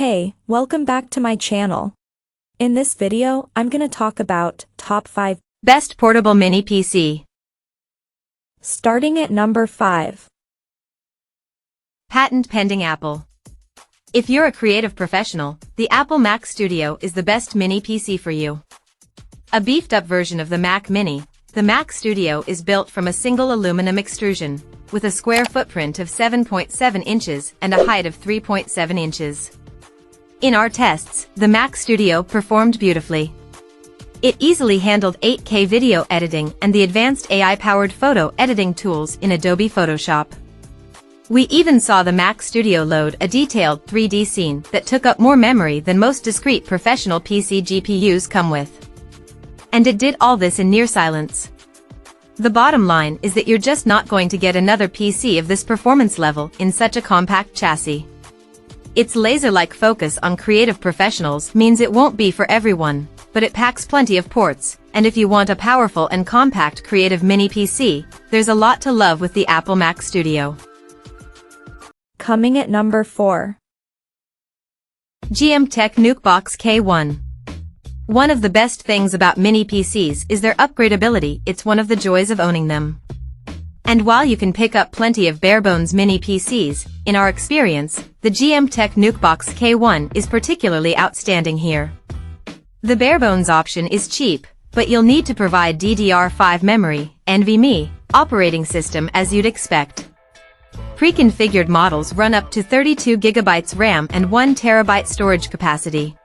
Hey, welcome back to my channel. In this video, I'm gonna talk about top 5 best portable mini PC. Starting at number 5. Patent pending Apple. If you're a creative professional, the Apple Mac Studio is the best mini PC for you. A beefed-up version of the Mac Mini, the Mac Studio is built from a single aluminum extrusion, with a square footprint of 7.7 inches and a height of 3.7 inches. In our tests, the Mac Studio performed beautifully. It easily handled 8K video editing and the advanced AI-powered photo editing tools in Adobe Photoshop. We even saw the Mac Studio load a detailed 3D scene that took up more memory than most discrete professional PC GPUs come with. And it did all this in near silence. The bottom line is that you're just not going to get another PC of this performance level in such a compact chassis. Its laser-like focus on creative professionals means it won't be for everyone, but it packs plenty of ports, and if you want a powerful and compact creative mini PC, there's a lot to love with the Apple Mac Studio. Coming at number 4. GMKtec NucBox K1. One of the best things about mini PCs is their upgradability. It's one of the joys of owning them. And while you can pick up plenty of bare-bones mini PCs, in our experience, the GMKtec NucBox K1 is particularly outstanding here. The bare-bones option is cheap, but you'll need to provide DDR5 memory, NVMe, operating system as you'd expect. Pre-configured models run up to 32 GB RAM and 1 TB storage capacity.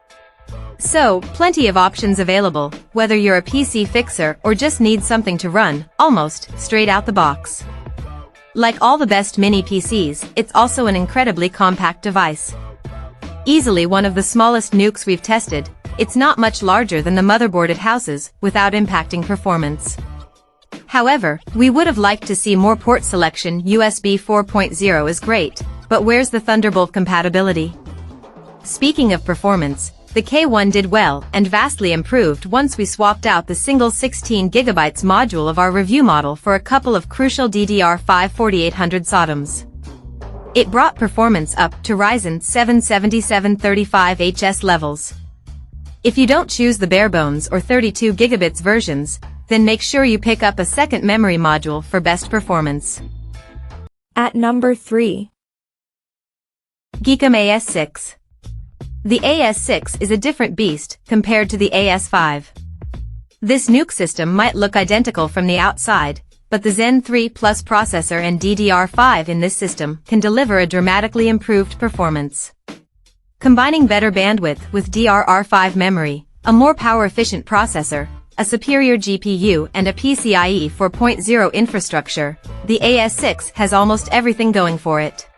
So, plenty of options available, whether you're a PC fixer or just need something to run, almost, straight out the box. Like all the best mini PCs, it's also an incredibly compact device. Easily one of the smallest nukes we've tested, it's not much larger than the motherboard it houses, without impacting performance. However, we would have liked to see more port selection. USB 4.0 is great, but where's the Thunderbolt compatibility? Speaking of performance, the K1 did well and vastly improved once we swapped out the single 16 GB module of our review model for a couple of crucial DDR5 4800 SODIMMs. It brought performance up to Ryzen 7 7735HS levels. If you don't choose the barebones or 32 GB versions, then make sure you pick up a second memory module for best performance. At number 3. Geekom AS6. The AS6 is a different beast compared to the AS5. This nuke system might look identical from the outside, but the Zen 3 Plus processor and DDR5 in this system can deliver a dramatically improved performance. Combining better bandwidth with DDR5 memory, a more power-efficient processor, a superior GPU and a PCIe 4.0 infrastructure, the AS6 has almost everything going for it.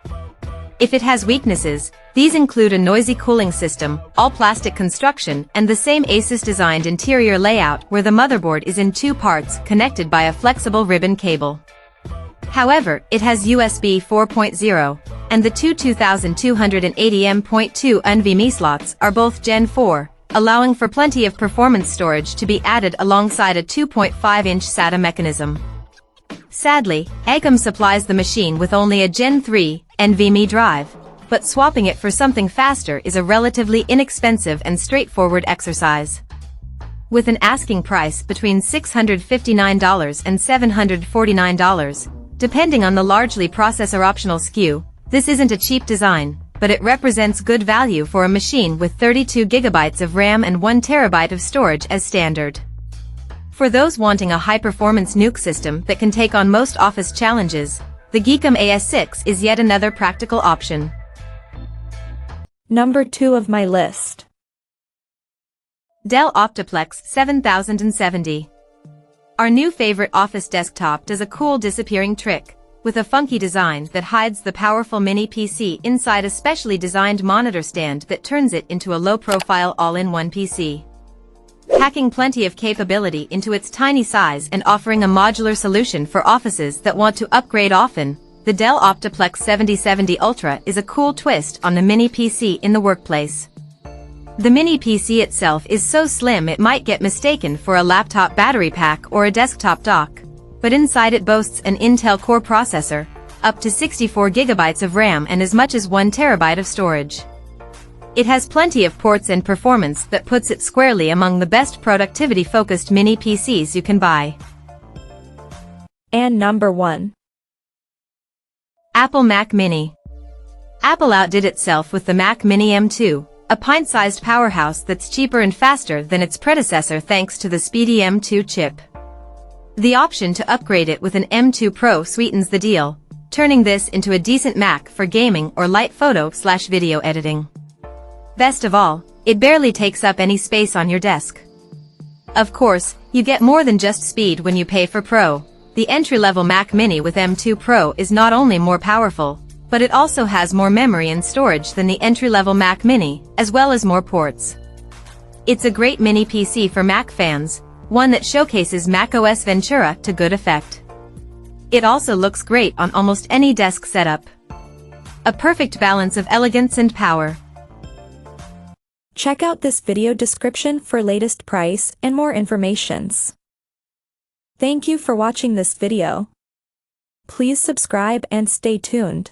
If it has weaknesses, these include a noisy cooling system, all-plastic construction, and the same ASUS-designed interior layout where the motherboard is in 2 parts connected by a flexible ribbon cable. However, it has USB 4.0, and the two 2280M.2 NVMe slots are both Gen 4, allowing for plenty of performance storage to be added alongside a 2.5-inch SATA mechanism. Sadly, Geekom supplies the machine with only a Gen 3 NVMe drive, but swapping it for something faster is a relatively inexpensive and straightforward exercise. With an asking price between $659 and $749, depending on the largely processor-optional SKU, this isn't a cheap design, but it represents good value for a machine with 32 GB of RAM and 1 TB of storage as standard. For those wanting a high-performance nuke system that can take on most office challenges, the Geekom AS6 is yet another practical option. Number 2 of my list. Dell OptiPlex 7070. Our new favorite office desktop does a cool disappearing trick, with a funky design that hides the powerful mini PC inside a specially designed monitor stand that turns it into a low-profile all-in-one PC. Packing plenty of capability into its tiny size and offering a modular solution for offices that want to upgrade often, the Dell OptiPlex 7070 Ultra is a cool twist on the mini PC in the workplace. The mini PC itself is so slim it might get mistaken for a laptop battery pack or a desktop dock, but inside it boasts an Intel Core processor, up to 64 GB of RAM and as much as 1 TB of storage. It has plenty of ports and performance that puts it squarely among the best productivity-focused mini PCs you can buy. And number 1. Apple Mac Mini. Apple outdid itself with the Mac Mini M2, a pint-sized powerhouse that's cheaper and faster than its predecessor thanks to the speedy M2 chip. The option to upgrade it with an M2 Pro sweetens the deal, turning this into a decent Mac for gaming or light photo/video editing. Best of all, it barely takes up any space on your desk. Of course, you get more than just speed when you pay for Pro. The entry-level Mac Mini with M2 Pro is not only more powerful, but it also has more memory and storage than the entry-level Mac Mini, as well as more ports. It's a great mini PC for Mac fans, one that showcases macOS Ventura to good effect. It also looks great on almost any desk setup. A perfect balance of elegance and power. Check out this video description for latest price and more informations. Thank you for watching this video. Please subscribe and stay tuned.